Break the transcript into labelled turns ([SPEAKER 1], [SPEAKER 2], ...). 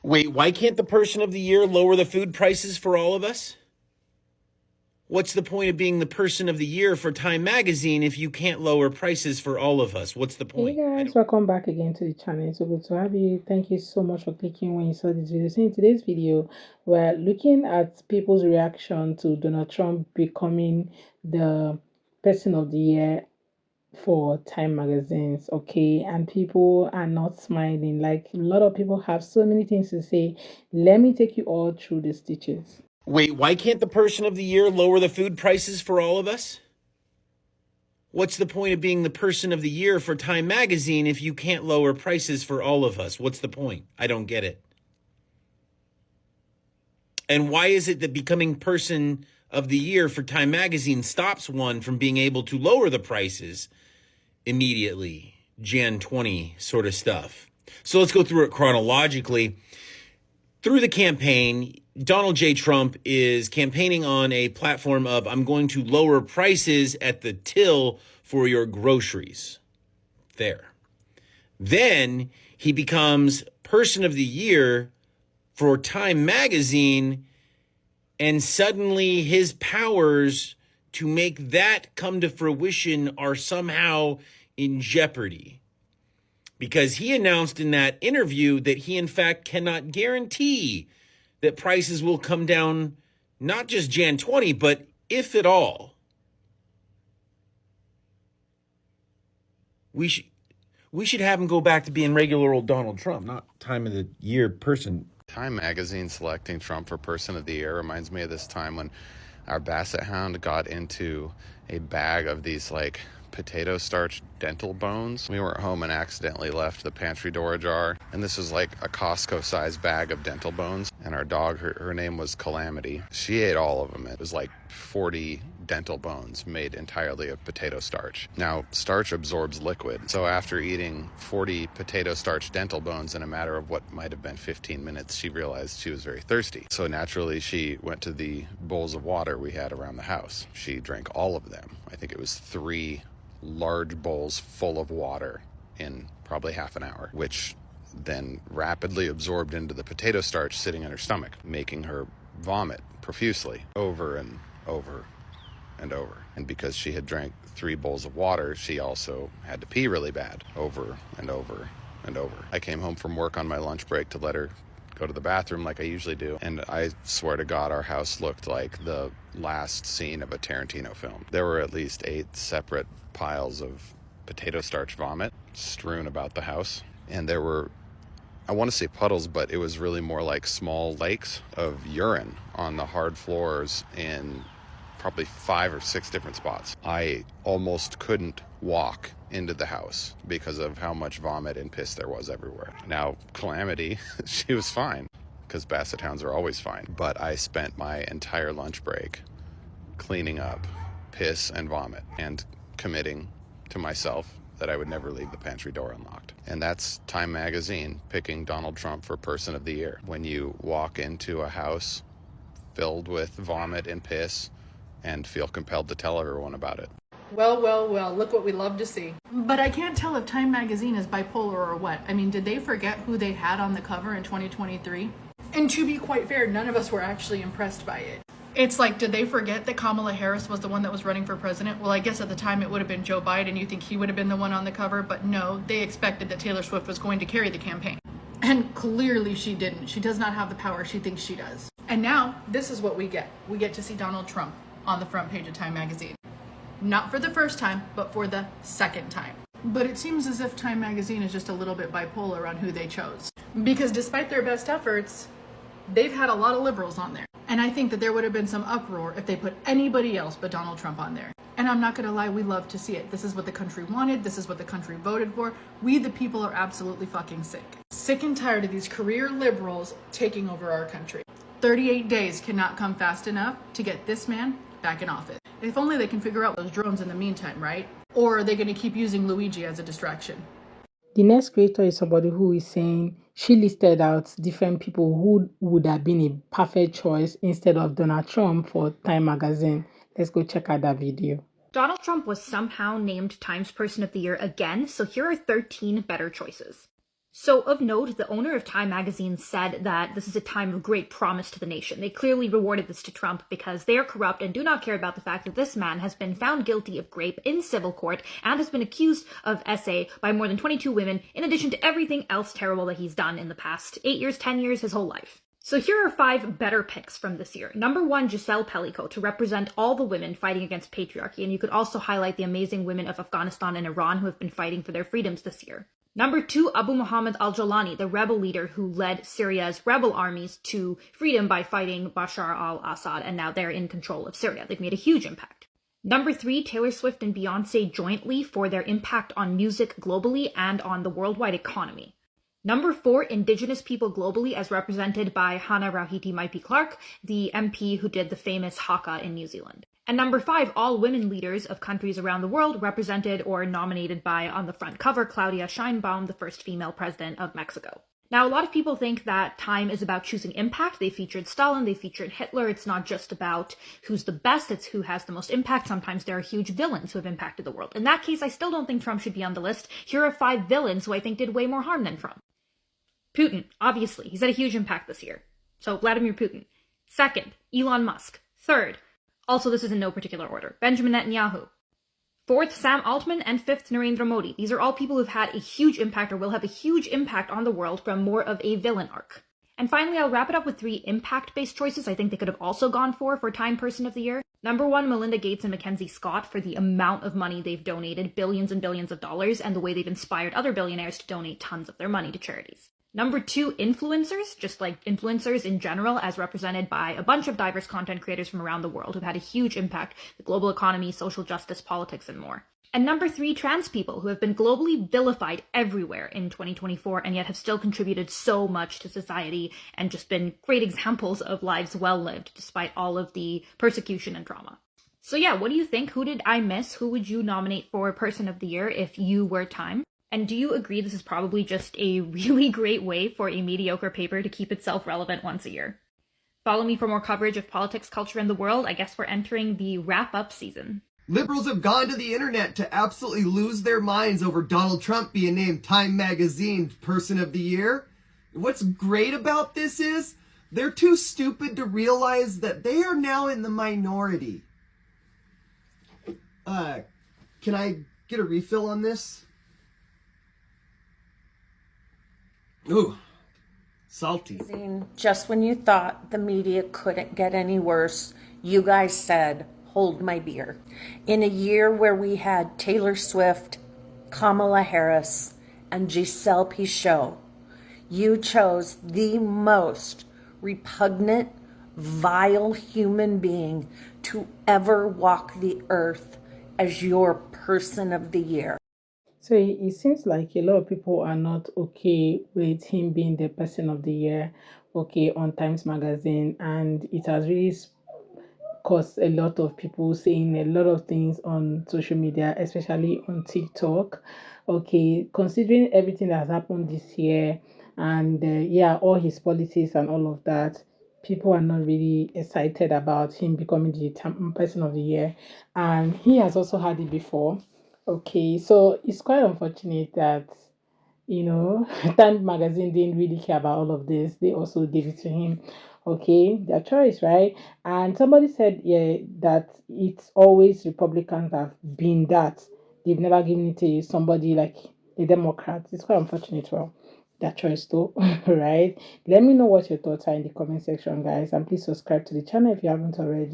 [SPEAKER 1] Wait, why can't the person of the year lower the food prices for all of us? What's the point of being the person of the year for Time Magazine if you can't lower prices for all of us? What's the
[SPEAKER 2] Hey
[SPEAKER 1] point?
[SPEAKER 2] guys, welcome back again to the channel. It's so good to have you. Thank you so much for clicking when you saw this video. So in today's video, we're looking at people's reaction to Donald Trump becoming the person of the year for Time magazines, okay? And people are not smiling. Like a lot of people have so many things to say. Let me take you all through the stitches.
[SPEAKER 1] Wait, why can't the person of the year lower the food prices for all of us? What's the point of being the person of the year for Time Magazine if you can't lower prices for all of us? What's the point? I don't get it. And why is it that becoming person of the year for Time Magazine stops one from being able to lower the prices immediately? Jan 20 sort of stuff. So let's go through it chronologically. Through the campaign, Donald J. Trump is campaigning on a platform of, I'm going to lower prices at the till for your groceries. There. Then he becomes person of the year for Time Magazine, and suddenly his powers to make that come to fruition are somehow in jeopardy. Because he announced in that interview that he, in fact, cannot guarantee that prices will come down not just Jan 20, but if at all. We should have him go back to being regular old Donald Trump, not time of the year person.
[SPEAKER 3] Time Magazine selecting Trump for Person of the Year reminds me of this time when our Basset Hound got into a bag of these like potato starch dental bones. We were at home and accidentally left the pantry door ajar, and this was like a Costco sized bag of dental bones, and our dog, her name was Calamity, she ate all of them. It was like 40 dental bones made entirely of potato starch. Now, starch absorbs liquid, so after eating 40 potato starch dental bones in a matter of what might have been 15 minutes, she realized she was very thirsty. So naturally, she went to the bowls of water we had around the house. She drank all of them. I think it was 3 large bowls full of water in probably half an hour, which then rapidly absorbed into the potato starch sitting in her stomach, making her vomit profusely over and over and over. And because she had drank 3 bowls of water, she also had to pee really bad over and over and over. I came home from work on my lunch break to let her go to the bathroom like I usually do, and I swear to God, our house looked like the last scene of a Tarantino film. There were at least 8 separate piles of potato starch vomit strewn about the house, and there were, I want to say puddles, but it was really more like small lakes of urine on the hard floors in probably 5 or 6 different spots. I almost couldn't walk into the house because of how much vomit and piss there was everywhere. Now, Calamity, she was fine, because Basset Hounds are always fine, but I spent my entire lunch break cleaning up piss and vomit and committing to myself that I would never leave the pantry door unlocked. And that's Time Magazine picking Donald Trump for Person of the Year. When you walk into a house filled with vomit and piss and feel compelled to tell everyone about it.
[SPEAKER 4] Well, well, well, look what we love to see. But I can't tell if Time Magazine is bipolar or what. I mean, did they forget who they had on the cover in 2023? And to be quite fair, none of us were actually impressed by it. It's like, did they forget that Kamala Harris was the one that was running for president? Well, I guess at the time it would have been Joe Biden. You think he would have been the one on the cover? But no, they expected that Taylor Swift was going to carry the campaign. And clearly she didn't. She does not have the power she thinks she does. And now, this is what we get. We get to see Donald Trump on the front page of Time Magazine. Not for the first time, but for the second time. But it seems as if Time Magazine is just a little bit bipolar on who they chose. Because despite their best efforts, they've had a lot of liberals on there. And I think that there would have been some uproar if they put anybody else but Donald Trump on there. And I'm not gonna lie, we love to see it. This is what the country wanted. This is what the country voted for. We, the people, are absolutely fucking sick. Sick and tired of these career liberals taking over our country. 38 days cannot come fast enough to get this man back in office. If only they can figure out those drones in the meantime, right? Or are they gonna keep using Luigi as a distraction?
[SPEAKER 2] The next creator is somebody who is saying she listed out different people who would have been a perfect choice instead of Donald Trump for Time Magazine. Let's go check out that video.
[SPEAKER 5] Donald Trump was somehow named Time's Person of the Year again, so here are 13 better choices. So, of note, the owner of Time magazine said that this is a time of great promise to the nation. They clearly rewarded this to Trump because they are corrupt and do not care about the fact that this man has been found guilty of rape in civil court and has been accused of SA by more than 22 women, in addition to everything else terrible that he's done in the past 8 years, 10 years, his whole life. So here are 5 better picks from this year. Number 1, Giselle Pellico, to represent all the women fighting against patriarchy, and you could also highlight the amazing women of Afghanistan and Iran who have been fighting for their freedoms this year. Number 2, Abu Muhammad al-Jawlani, the rebel leader who led Syria's rebel armies to freedom by fighting Bashar al-Assad, and now they're in control of Syria. They've made a huge impact. Number 3, Taylor Swift and Beyoncé jointly for their impact on music globally and on the worldwide economy. Number 4, Indigenous people globally as represented by Hannah Rahiti Maipi-Clark, the MP who did the famous Haka in New Zealand. And number 5, all women leaders of countries around the world represented or nominated by, on the front cover, Claudia Sheinbaum, the first female president of Mexico. Now, a lot of people think that Time is about choosing impact. They featured Stalin, they featured Hitler. It's not just about who's the best, it's who has the most impact. Sometimes there are huge villains who have impacted the world. In that case, I still don't think Trump should be on the list. Here are 5 villains who I think did way more harm than Trump. Putin, obviously, he's had a huge impact this year. So, Vladimir Putin. Second, Elon Musk. Third, also this is in no particular order, Benjamin Netanyahu. Fourth, Sam Altman, and fifth, Narendra Modi. These are all people who've had a huge impact or will have a huge impact on the world from more of a villain arc. And finally, I'll wrap it up with 3 impact-based choices I think they could have also gone for Time Person of the Year. Number 1, Melinda Gates and Mackenzie Scott for the amount of money they've donated, billions and billions of dollars, and the way they've inspired other billionaires to donate tons of their money to charities. Number 2, influencers, just like influencers in general, as represented by a bunch of diverse content creators from around the world who've had a huge impact, the global economy, social justice, politics, and more. And number 3, trans people who have been globally vilified everywhere in 2024 and yet have still contributed so much to society and just been great examples of lives well lived despite all of the persecution and trauma. So yeah, what do you think? Who did I miss? Who would you nominate for Person of the Year if you were Time? And do you agree this is probably just a really great way for a mediocre paper to keep itself relevant once a year? Follow me for more coverage of politics, culture, and the world. I guess we're entering the wrap-up season.
[SPEAKER 6] Liberals have gone to the internet to absolutely lose their minds over Donald Trump being named Time Magazine Person of the Year. What's great about this is they're too stupid to realize that they are now in the minority. Can I get a refill on this? Ooh, salty.
[SPEAKER 7] Just when you thought the media couldn't get any worse, you guys said, hold my beer. In a year where we had Taylor Swift, Kamala Harris, and Giselle Pichot, you chose the most repugnant, vile human being to ever walk the earth as your Person of the Year.
[SPEAKER 2] So it seems like a lot of people are not okay with him being the Person of the Year, okay, on Times Magazine, and it has really caused a lot of people saying a lot of things on social media, especially on TikTok. Okay, considering everything that has happened this year and all his policies and all of that, people are not really excited about him becoming the Person of the Year, and he has also had it before. Okay, so it's quite unfortunate that, Time Magazine didn't really care about all of this. They also gave it to him. Okay, their choice, right? And somebody said, that it's always Republicans that have been that. They've never given it to somebody like a Democrat. It's quite unfortunate. Well, their choice though, right? Let me know what your thoughts are in the comment section, guys. And please subscribe to the channel if you haven't already.